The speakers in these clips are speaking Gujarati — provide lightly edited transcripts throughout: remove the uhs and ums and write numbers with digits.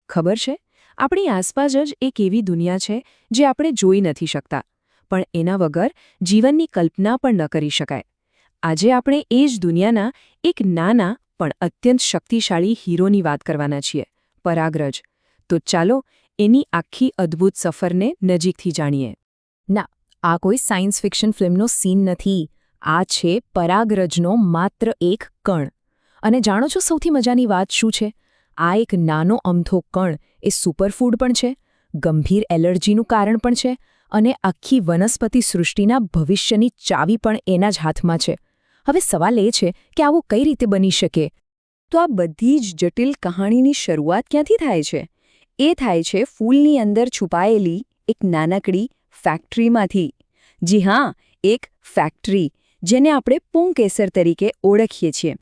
ખબર છે, આપણી આસપાસ જ એક એવી દુનિયા છે જે આપણે જોઈ નથી શકતા, પણ એના વગર જીવનની કલ્પના પણ ન કરી શકાય. આજે આપણે એ જ દુનિયાના એક નાના પણ અત્યંત શક્તિશાળી હીરોની વાત કરવાના છીએ, પરાગરજ. તો ચાલો એની આખી અદ્ભુત સફરને નજીકથી જાણીએ. ના, આ કોઈ સાયન્સ ફિક્શન ફિલ્મનો સીન નથી. આ છે પરાગરજનો માત્ર એક કણ. અને જાણો છો સૌથી મજાની વાત શું છે? આ એક નાનો અમથો કણ એ સુપરફૂડ પણ છે, ગંભીર એલર્જીનું કારણ પણ છે, અને આખી વનસ્પતિ સૃષ્ટિના ભવિષ્યની ચાવી પણ એના જ હાથમાં છે. હવે સવાલ એ છે કે આવું કઈ રીતે બની શકે? તો આ બધી જ જટિલ કહાણીની શરૂઆત ક્યાંથી થાય છે? એ થાય છે ફૂલની અંદર છુપાયેલી એક નાનકડી ફેક્ટરીમાંથી. જી હા, એક ફેક્ટરી, જેને આપણે પુંકેસર તરીકે ઓળખીએ છીએ.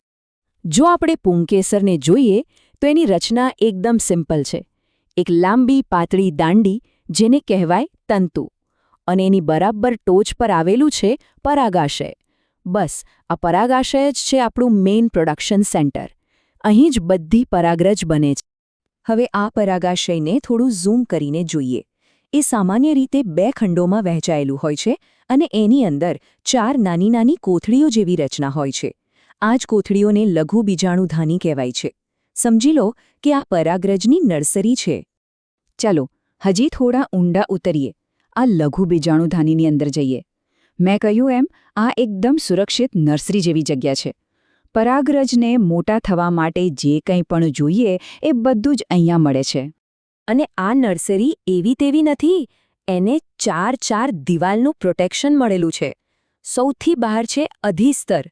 જો આપણે પુંકેસરને જોઈએ તો એની રચના એકદમ સિમ્પલ છે. એક લાંબી પાતળી દાંડી, જેને કહેવાય તંતુ, અને એની બરાબર ટોચ પર આવેલું છે પરાગાશય. બસ આ પરાગાશય જ છે આપણું મેઇન પ્રોડક્શન સેન્ટર. અહીં જ બધી પરાગરજ બને છે. હવે આ પરાગાશયને થોડું ઝૂમ કરીને જોઈએ. એ સામાન્ય રીતે 2 ખંડોમાં વહેંચાયેલું હોય છે, અને એની અંદર 4 નાની નાની કોથળીઓ જેવી રચના હોય છે. આ જ કોથળીઓને લઘુ બીજાણુધાની કહેવાય છે. સમજી લો કે આ પરાગરજની નર્સરી છે. ચાલો હજી થોડા ઊંડા ઉતરીએ, આ લઘુ બીજાણુધાનીની અંદર જઈએ. મેં કહ્યું એમ, આ એકદમ સુરક્ષિત નર્સરી જેવી જગ્યા છે. પરાગરજને મોટા થવા માટે જે કંઈ પણ જોઈએ એ બધું જ અહીંયા મળે છે. અને આ નર્સરી એવી તેવી નથી. એને 4 દિવાલનું પ્રોટેક્શન મળેલું છે. સૌથી બહાર છે અધિસ્તર.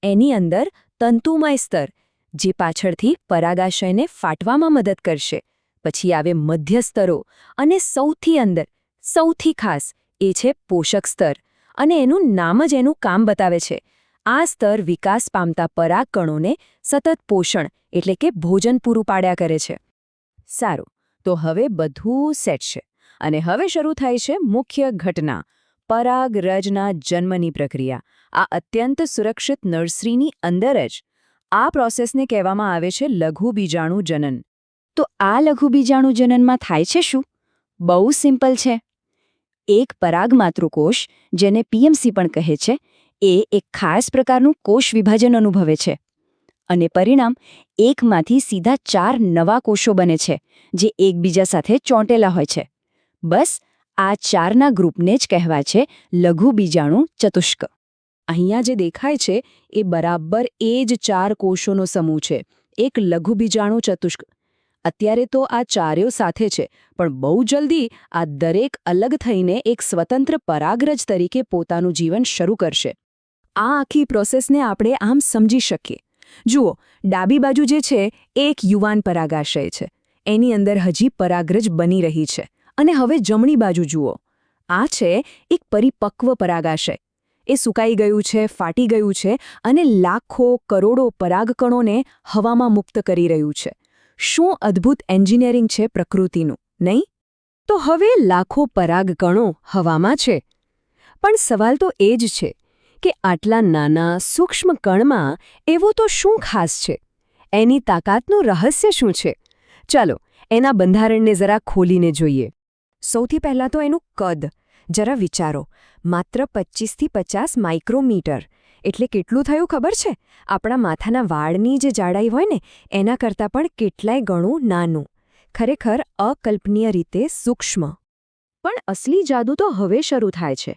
એની અંદર તંતુમય સ્તર, જે પાછળથી પરાગાશયને ફાટવામાં મદદ કરશે. પછી આવે મધ્ય સ્તરો, અને સૌથી અંદર, સૌથી ખાસ, એ છે પોષક સ્તર. અને એનું નામ જ એનું કામ બતાવે છે. આ સ્તર વિકાસ પામતા પરાગકણોને સતત પોષણ એટલે કે ભોજન પૂરું પાડ્યા કરે છે. સારું, તો હવે બધું સેટ છે. અને હવે શરૂ થાય છે મુખ્ય ઘટના, પરાગરજના જન્મની પ્રક્રિયા. આ અત્યંત સુરક્ષિત નર્સરીની અંદર જ. આ પ્રોસેસને કહેવામાં આવે છે લઘુ બીજાણુ જનન. તો આ લઘુ બીજાણુ જનનમાં થાય છે શું? બહુ સિમ્પલ છે. એક પરાગમાતૃકોષ, જેને પીએમસી પણ કહે છે, એ એક ખાસ પ્રકારનું કોષ વિભાજન અનુભવે છે. અને પરિણામ, એકમાંથી સીધા 4 નવા કોષો બને છે, જે એકબીજા સાથે ચોંટેલા હોય છે. બસ આ 4ના ગ્રુપને જ કહેવાય છે લઘુ બીજાણુ ચતુષ્ક. અહીંયા જે દેખાય છે એ બરાબર એ જ 4 કોષોનો સમૂહ છે, એક લઘુ બીજાણુ ચતુષ્ક. અત્યારે તો આ ચારેય સાથે છે, પણ બહુ જલ્દી આ દરેક અલગ થઈને એક સ્વતંત્ર પરાગરજ તરીકે પોતાનું જીવન શરૂ કરશે. આ આખી પ્રોસેસને આપણે આમ સમજી શકીએ. જુઓ, ડાબી બાજુ જે છે એ એક યુવાન પરાગાશય છે. એની અંદર હજી પરાગરજ બની રહી છે. અને હવે જમણી બાજુ જુઓ, આ છે એક પરિપક્વ પરાગાશય. એ સુકાઈ ગયું છે, ફાટી ગયું છે, અને લાખો કરોડો પરાગકણોને હવામાં મુક્ત કરી રહ્યું છે. શું અદ્ભુત એન્જિનિયરિંગ છે પ્રકૃતિનું, નહીં? તો હવે લાખો પરાગકણો હવામાં છે. પણ સવાલ તો એ જ છે કે આટલા નાના સૂક્ષ્મ કણમાં એવું તો શું ખાસ છે? એની તાકાતનું રહસ્ય શું છે? ચાલો એના બંધારણને જરા ખોલીને જોઈએ. સૌથી પહેલાં તો એનું કદ જરા વિચારો. માત્ર 25 થી 50 માઇક્રોમીટર. એટલે કેટલું થયું ખબર છે? આપણા માથાના વાળની જે જાડાઈ હોય ને, એના કરતાં પણ કેટલાય ગણું નાનું. ખરેખર અકલ્પનીય રીતે સૂક્ષ્મ. પણ અસલી જાદુ તો હવે શરૂ થાય છે.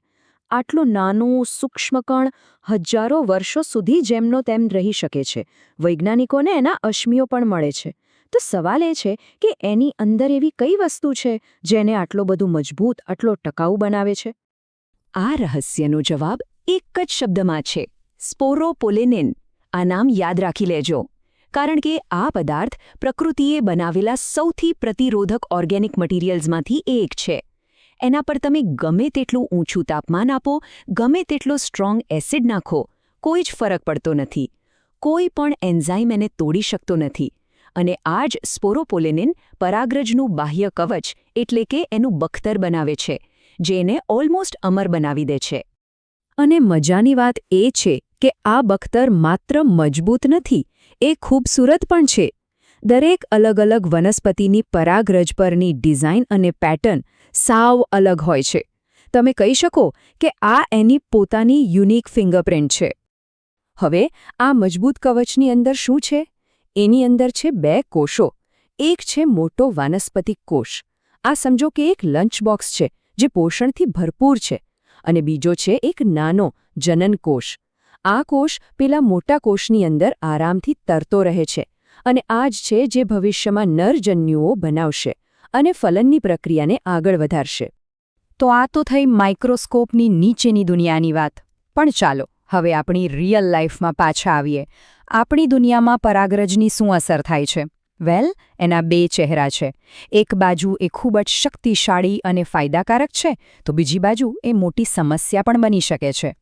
આટલું નાનું સૂક્ષ્મ કણ હજારો વર્ષો સુધી જેમનો તેમ રહી શકે છે. વૈજ્ઞાનિકોને એના અશ્મિઓ પણ મળે છે. તો સવાલ એ છે કે એની અંદર એવી કઈ વસ્તુ છે જેને આટલો બધું મજબૂત, આટલો ટકાઉ બનાવે છે? આ રહસ્યનો જવાબ એક જ શબ્દમાં છે: સ્પોરોપોલેનિન. આ નામ યાદ રાખી લેજો, કારણ કે આ પદાર્થ પ્રકૃતિએ બનાવેલા સૌથી પ્રતિરોધક ઓર્ગેનિક મટીરિયલ્સમાંથી એક છે. એના પર તમે ગમે તેટલું ઊંચું તાપમાન આપો, ગમે તેટલો સ્ટ્રોંગ એસિડ નાખો, કોઈ જ ફરક પડતો નથી. કોઈ પણ એન્ઝાઇમ એને તોડી શકતો નથી. અને આ જ સ્પોરોપોલેનિન પરાગરજનું બાહ્ય કવચ એટલે કે એનું બખ્તર બનાવે છે, જે એને ઓલમોસ્ટ અમર બનાવી દે છે. અને મજાની વાત એ છે કે આ બખ્તર માત્ર મજબૂત નથી, એ ખૂબસૂરત પણ છે. દરેક અલગ અલગ વનસ્પતિની પરાગરજ પરની ડિઝાઇન અને પેટર્ન સાવ અલગ હોય છે. તમે કહી શકો કે આ એની પોતાની યુનિક ફિંગરપ્રિન્ટ છે. હવે આ મજબૂત કવચની અંદર શું છે? એની અંદર છે 2 કોષો. એક છે મોટો વાનસ્પતિક કોષ. આ સમજો કે એક લંચ બોક્સ છે જે પોષણથી ભરપૂર છે. અને બીજો છે એક નાનો જનન કોષ. આ કોષ પેલા મોટા કોષની અંદર આરામથી તરતો રહે છે અને આ જ છે જે ભવિષ્યમાં નરજન્યુઓ બનાવશે અને ફલનની પ્રક્રિયાને આગળ વધારશે. તો આ તો થઈ માઇક્રોસ્કોપની નીચેની દુનિયાની વાત. પણ ચાલો હવે આપણી રિયલ લાઈફમાં પાછા આવીએ. આપણી દુનિયામાં પરાગરજની શું અસર થાય છે? વેલ, એના 2 ચહેરા છે. એક બાજુ એ ખૂબ જ શક્તિશાળી અને ફાયદાકારક છે, તો બીજી બાજુ એ મોટી સમસ્યા પણ બની શકે છે.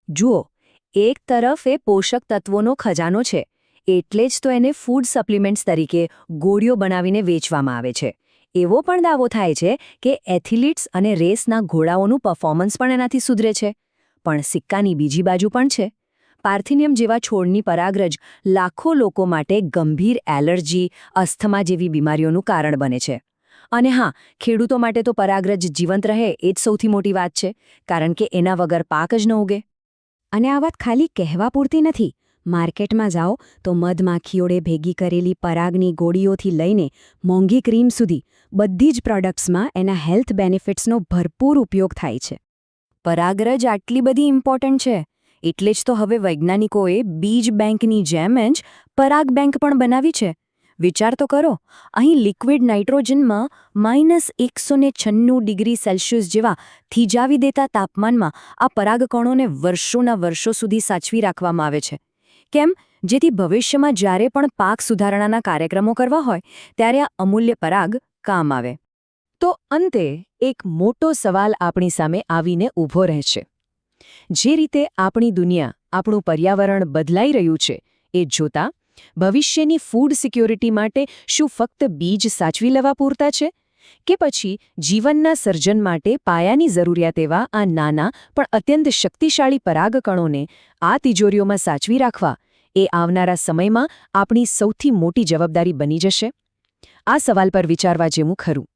જુઓ, એક તરફ એ પોષક તત્વોનો ખજાનો છે, એટલે જ તો એને ફૂડ સપ્લિમેન્ટ્સ તરીકે ગોળીઓ બનાવીને વેચવામાં આવે છે. એવો પણ દાવો થાય છે કે એથ્લીટ્સ અને રેસના ઘોડાઓનું પરફોર્મન્સ પણ એનાથી સુધરે છે. પણ સિક્કાની બીજી બાજુ પણ છે. પાર્થિનિયમ જેવા છોડની પરાગરજ લાખો લોકો માટે ગંભીર એલર્જી, અસ્થમા જેવી બીમારીઓનું કારણ બને છે. અને હા, ખેડૂતો માટે તો પરાગરજ જીવંત રહે એ જ સૌથી મોટી વાત છે, કારણ કે એના વગર પાક જ ન ઉગે. અને આ વાત ખાલી કહેવા પૂરતી નથી. માર્કેટમાં જાઓ તો મધમાખીઓએ ભેગી કરેલી પરાગની ગોળીઓથી લઈને મોંઘી ક્રીમ સુધી બધી જ પ્રોડક્ટ્સમાં એના હેલ્થ બેનિફિટ્સનો ભરપૂર ઉપયોગ થાય છે. પરાગરજ આટલી બધી ઇમ્પોર્ટન્ટ છે એટલે જ તો હવે વૈજ્ઞાનિકોએ બીજ બેંકની જેમ જ પરાગ બેંક પણ બનાવી છે. વિચાર તો કરો, અહીં લિક્વિડ નાઇટ્રોજનમાં -196 જેવા થીજાવી દેતા તાપમાનમાં આ પરાગકણોને વર્ષોના વર્ષો સુધી સાચવી રાખવામાં આવે છે. કેમ? જેથી ભવિષ્યમાં જ્યારે પણ પાક સુધારણાના કાર્યક્રમો કરવા હોય ત્યારે આ અમૂલ્ય પરાગ કામ આવે. તો અંતે એક મોટો સવાલ આપણી સામે આવીને ઊભો રહે છે. જે રીતે આપણી દુનિયા, આપણું પર્યાવરણ બદલાઈ રહ્યું છે એ જોતા ભવિષ્યની ફૂડ સિક્યોરિટી માટે શું ફક્ત બીજ સાચવી લેવા પૂરતા છે? કે પછી જીવનના સર્જન માટે પાયાની જરૂરિયાત એવા આ નાના પણ અત્યંત શક્તિશાળી પરાગકણોને આ તિજોરીઓમાં સાચવી રાખવા એ આવનારા સમયમાં આપણી સૌથી મોટી જવાબદારી બની જશે? આ સવાલ પર વિચારવા જેવું ખરું.